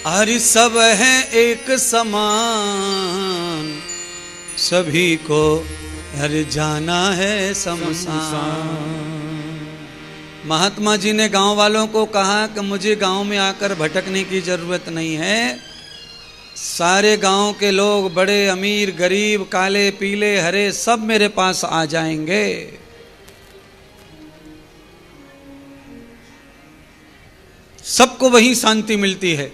अरे सब है एक समान, सभी को हर जाना है शमशान। महात्मा जी ने गांव वालों को कहा कि मुझे गांव में आकर भटकने की जरूरत नहीं है। सारे गांव के लोग, बड़े अमीर गरीब, काले पीले हरे, सब मेरे पास आ जाएंगे। सबको वही शांति मिलती है।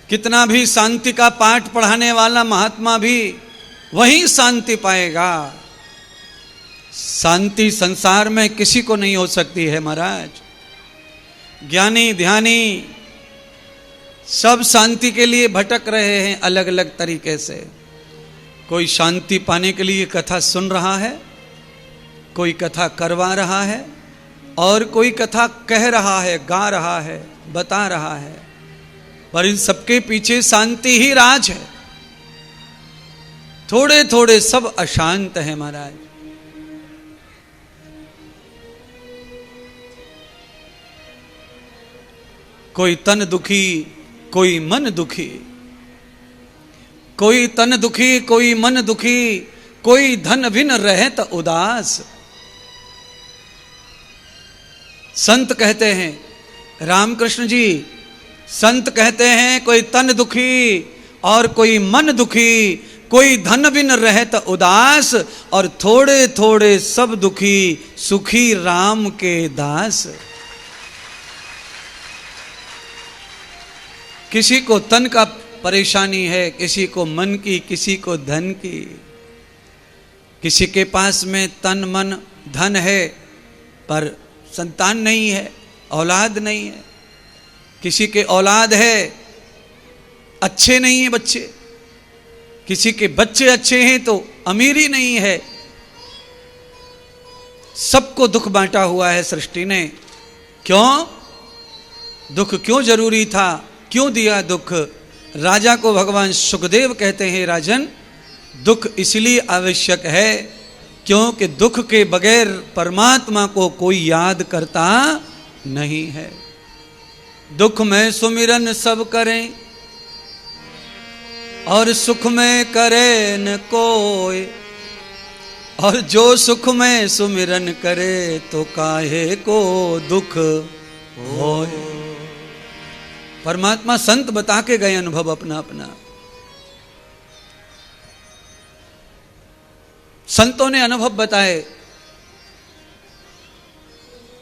कितना भी शांति का पाठ पढ़ाने वाला महात्मा भी वही शांति पाएगा। शांति संसार में किसी को नहीं हो सकती है महाराज। ज्ञानी ध्यानी सब शांति के लिए भटक रहे हैं अलग अलग तरीके से। कोई शांति पाने के लिए कथा सुन रहा है, कोई कथा करवा रहा है, और कोई कथा कह रहा है, गा रहा है, बता रहा है, पर इन सबके पीछे शांति ही राज है। थोड़े थोड़े सब अशांत है महाराज। कोई तन दुखी, कोई मन दुखी, कोई तन दुखी, कोई मन दुखी, कोई धन बिन रहत उदास। संत कहते हैं, रामकृष्ण जी संत कहते हैं, कोई तन दुखी और कोई मन दुखी, कोई धन बिन रहत उदास, और थोड़े थोड़े सब दुखी, सुखी राम के दास। किसी को तन का परेशानी है, किसी को मन की, किसी को धन की। किसी के पास में तन मन धन है पर संतान नहीं है, औलाद नहीं है। किसी के औलाद है, अच्छे नहीं है बच्चे। किसी के बच्चे अच्छे हैं तो अमीरी नहीं है। सबको दुख बांटा हुआ है सृष्टि ने। क्यों? दुख क्यों जरूरी था? क्यों दिया दुख? राजा को भगवान सुखदेव कहते हैं, राजन दुख इसलिए आवश्यक है क्योंकि दुख के बगैर परमात्मा को कोई याद करता नहीं है। दुख में सुमिरन सब करें और सुख में करे न कोई, और जो सुख में सुमिरन करे तो काहे को दुख होए। परमात्मा संत बता के गए अनुभव अपना अपना। संतों ने अनुभव बताए।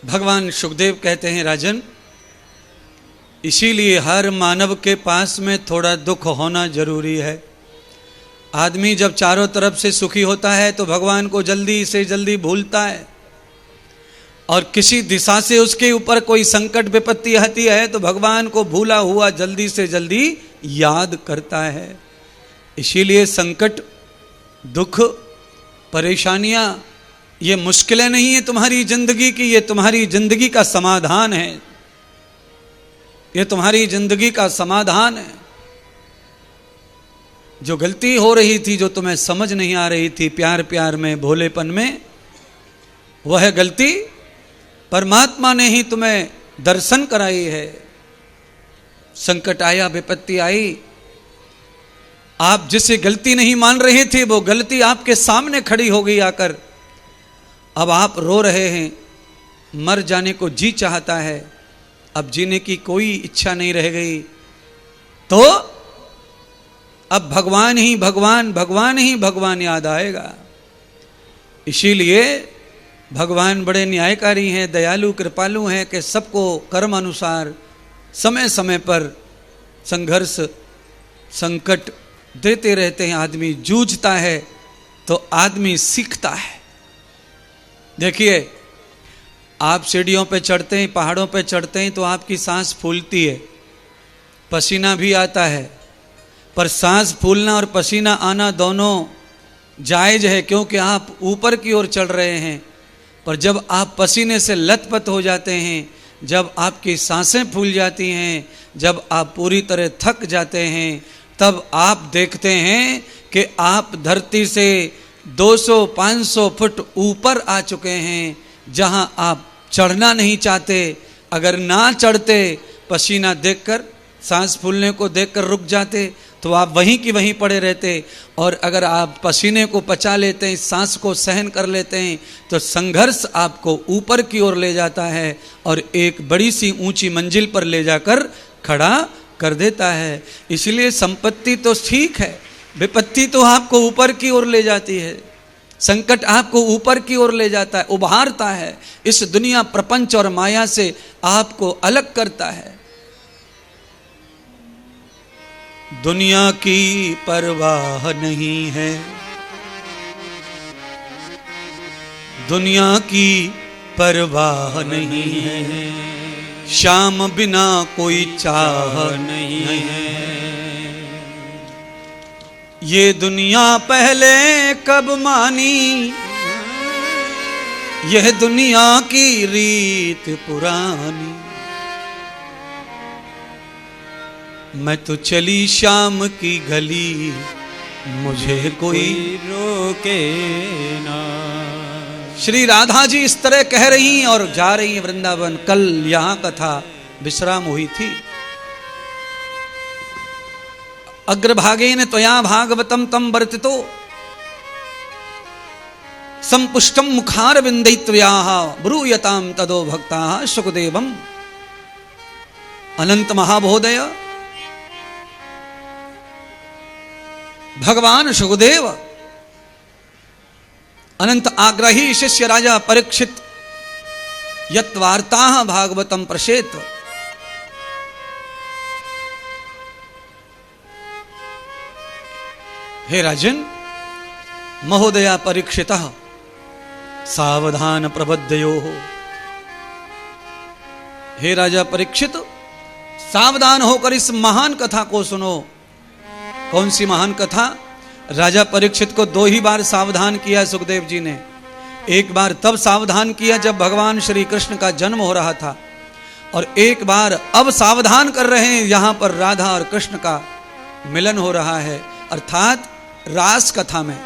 भगवान सुखदेव कहते हैं, राजन इसीलिए हर मानव के पास में थोड़ा दुख होना जरूरी है। आदमी जब चारों तरफ से सुखी होता है तो भगवान को जल्दी से जल्दी भूलता है, और किसी दिशा से उसके ऊपर कोई संकट विपत्ति आती है तो भगवान को भूला हुआ जल्दी से जल्दी याद करता है। इसीलिए संकट, दुख, परेशानियां, ये मुश्किलें नहीं है तुम्हारी जिंदगी की, ये तुम्हारी जिंदगी का समाधान है। ये तुम्हारी जिंदगी का समाधान है। जो गलती हो रही थी, जो तुम्हें समझ नहीं आ रही थी, प्यार प्यार में, भोलेपन में, वह गलती परमात्मा ने ही तुम्हें दर्शन कराई है। संकट आया, विपत्ति आई, आप जिसे गलती नहीं मान रहे थे वो गलती आपके सामने खड़ी हो गई आकर। अब आप रो रहे हैं, मर जाने को जी चाहता है, अब जीने की कोई इच्छा नहीं रह गई, तो अब भगवान ही भगवान, भगवान ही भगवान याद आएगा। इसीलिए भगवान बड़े न्यायकारी हैं, दयालु कृपालु हैं कि सबको कर्म अनुसार समय समय पर संघर्ष, संकट देते रहते हैं। आदमी जूझता है तो आदमी सीखता है। देखिए, आप सीढ़ियों पे चढ़ते हैं, पहाड़ों पे चढ़ते हैं तो आपकी सांस फूलती है, पसीना भी आता है, पर सांस फूलना और पसीना आना दोनों जायज है क्योंकि आप ऊपर की ओर चढ़ रहे हैं। पर जब आप पसीने से लथपथ हो जाते हैं, जब आपकी सांसें फूल जाती हैं, जब आप पूरी तरह थक जाते हैं, तब आप देखते हैं कि आप धरती से 200-500 फुट ऊपर आ चुके हैं, जहां आप चढ़ना नहीं चाहते। अगर ना चढ़ते पसीना देखकर, सांस फूलने को देखकर रुक जाते तो आप वहीं की वहीं पड़े रहते, और अगर आप पसीने को पचा लेते हैं, सांस को सहन कर लेते हैं, तो संघर्ष आपको ऊपर की ओर ले जाता है और एक बड़ी सी ऊंची मंजिल पर ले जाकर खड़ा कर देता है। इसलिए संपत्ति तो ठीक है, विपत्ति तो आपको ऊपर की ओर ले जाती है, संकट आपको ऊपर की ओर ले जाता है, उभारता है, इस दुनिया प्रपंच और माया से आपको अलग करता है। दुनिया की परवाह नहीं है, दुनिया की परवाह नहीं है, श्याम बिना कोई चाह नहीं है। ये दुनिया पहले कब मानी, यह दुनिया की रीत पुरानी। मैं तो चली शाम की गली, मुझे कोई रोके ना। श्री राधा जी इस तरह कह रही और जा रही हैं वृंदावन। कल यहां कथा विश्राम हुई थी। अग्रभागेन त्वया भागवतम तम वर्तितो संपुष्टम मुखार विंदित्वयाः ब्रूयताम तदो भक्ताः सुखदेवम। अनंत महाबोधय भगवान सुखदेव, अनंत आग्रही शिष्य राजा परीक्षित, यत् वार्ताः भागवतम प्रसेत। हे राजन, महोदया परीक्षितः सावधान प्रबद्धयोः। हे राजा परीक्षित, सावधान होकर इस महान कथा को सुनो। कौन सी महान कथा? राजा परीक्षित को 2 ही बार सावधान किया सुखदेव जी ने। एक बार तब सावधान किया जब भगवान श्री कृष्ण का जन्म हो रहा था, और एक बार अब सावधान कर रहे हैं यहां पर राधा और कृष्ण का मिलन हो रहा है, अर्थात रास कथा में।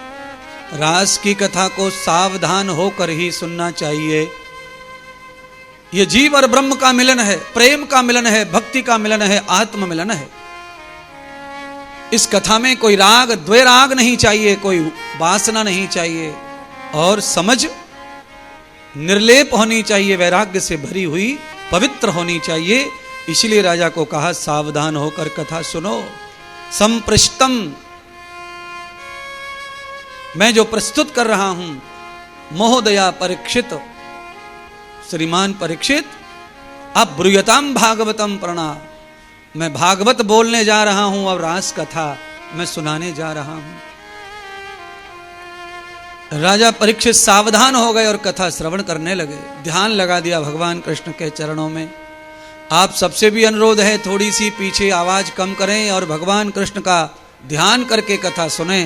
रास की कथा को सावधान होकर ही सुनना चाहिए। ये जीव और ब्रह्म का मिलन है, प्रेम का मिलन है, भक्ति का मिलन है, आत्म मिलन है। इस कथा में कोई राग द्वेराग नहीं चाहिए, कोई वासना नहीं चाहिए, और समझ निर्लेप होनी चाहिए, वैराग्य से भरी हुई पवित्र होनी चाहिए। इसलिए राजा को कहा सावधान होकर कथा सुनो। संपृष्टम, मैं जो प्रस्तुत कर रहा हूं, महोदया परीक्षित, श्रीमान परीक्षित, अब ब्रूयताम भागवतम प्रणा, मैं भागवत बोलने जा रहा हूं और रास कथा मैं सुनाने जा रहा हूं। राजा परीक्षित सावधान हो गए और कथा श्रवण करने लगे। ध्यान लगा दिया भगवान कृष्ण के चरणों में। आप सबसे भी अनुरोध है, थोड़ी सी पीछे आवाज कम करें और भगवान कृष्ण का ध्यान करके कथा सुने,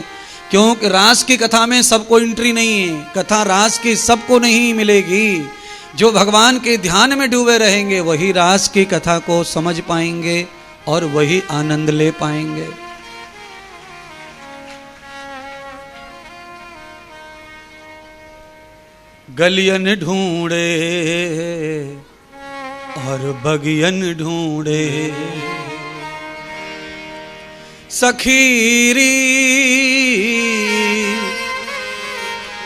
क्योंकि रास की कथा में सबको एंट्री नहीं है। कथा रास की सबको नहीं मिलेगी। जो भगवान के ध्यान में डूबे रहेंगे वही रास की कथा को समझ पाएंगे और वही आनंद ले पाएंगे। गलियन ढूंढे और बगियन ढूंढे, सखीरी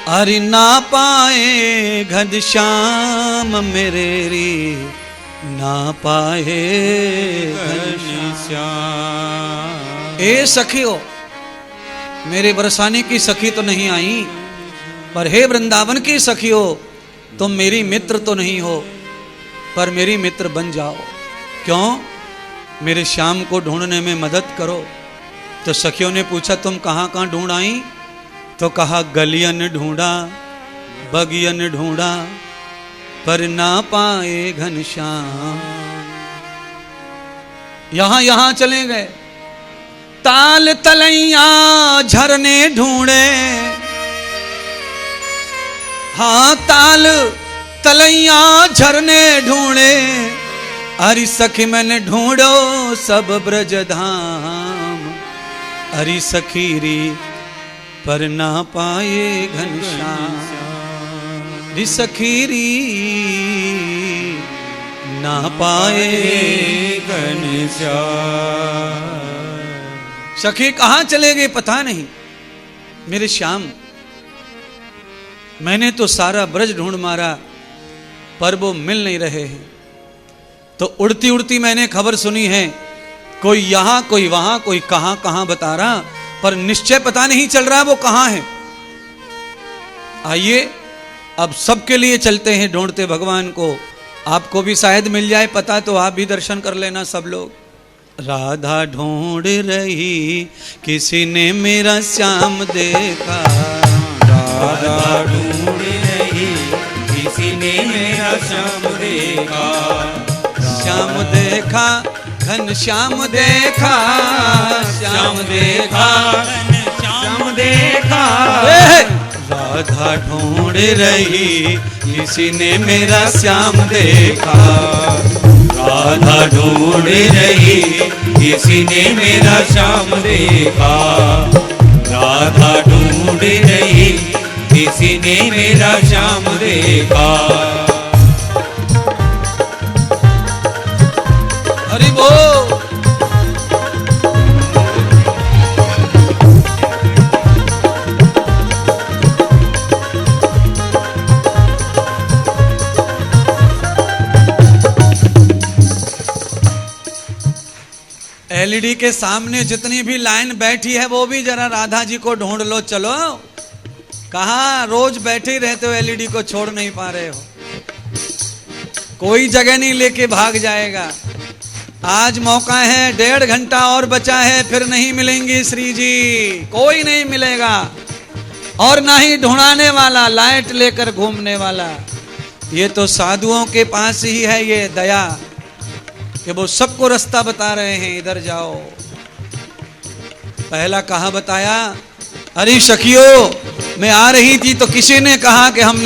अरि ना पाए घनश्याम मेरे री, ना पाए घनश्याम। ए सखियो, मेरे बरसाने की सखी तो नहीं आई, पर हे वृंदावन की सखियो, तुम मेरी मित्र तो नहीं हो, पर मेरी मित्र बन जाओ। क्यों? मेरे श्याम को ढूंढने में मदद करो। तो सखियों ने पूछा तुम कहाँ कहाँ ढूंढ आई? तो कहा गलियन ढूंढा, बगियन ढूंढा, पर ना पाए घनश्याम। यहां यहां चले गए। ताल तलैया झरने ढूंढे, हाँ ताल तलैया झरने ढूंढे, अरि सखी मैंने ढूंढो सब ब्रज धाम। अरि सखीरी पर ना पाए घनश्याम, रि सखीरी ना पाए सखी कहां चले गए पता नहीं मेरे श्याम। मैंने तो सारा ब्रज ढूंढ मारा पर वो मिल नहीं रहे हैं। तो उड़ती उड़ती मैंने खबर सुनी है, कोई यहां कोई वहां कोई कहां कहां बता रहा, पर निश्चय पता नहीं चल रहा वो कहां है। आइए अब सबके लिए चलते हैं ढूंढते भगवान को। आपको भी शायद मिल जाए पता तो आप भी दर्शन कर लेना सब लोग। राधा ढूंढ रही किसी ने मेरा श्याम देखा, राधा ढूंढ रही किसी ने मेरा श्याम देखा। श्याम देखा घन श्याम देखा, श्याम देखा श्याम देखा। राधा ढूंढ रही किसी ने मेरा श्याम देखा, राधा ढूंढ रही किसी ने मेरा श्याम देखा। राधा ढूंढ रही किसी ने मेरा श्याम देखा। हरि बोल। एलईडी के सामने जितनी भी लाइन बैठी है वो भी जरा राधा जी को ढूंढ लो। चलो कहाँ रोज बैठे ही रहते हो, एलईडी को छोड़ नहीं पा रहे हो। कोई जगह नहीं लेके भाग जाएगा। आज मौका है, 1.5 घंटा और बचा है, फिर नहीं मिलेंगी श्री जी, कोई नहीं मिलेगा। और ना ही ढूंढाने वाला, लाइट लेकर घूमने वाला। ये तो साधुओं के पास ही है ये दया कि वो सबको रास्ता बता रहे हैं, इधर जाओ। पहला कहा बताया, अरे सखियो मैं आ रही थी तो किसी ने कहा कि हम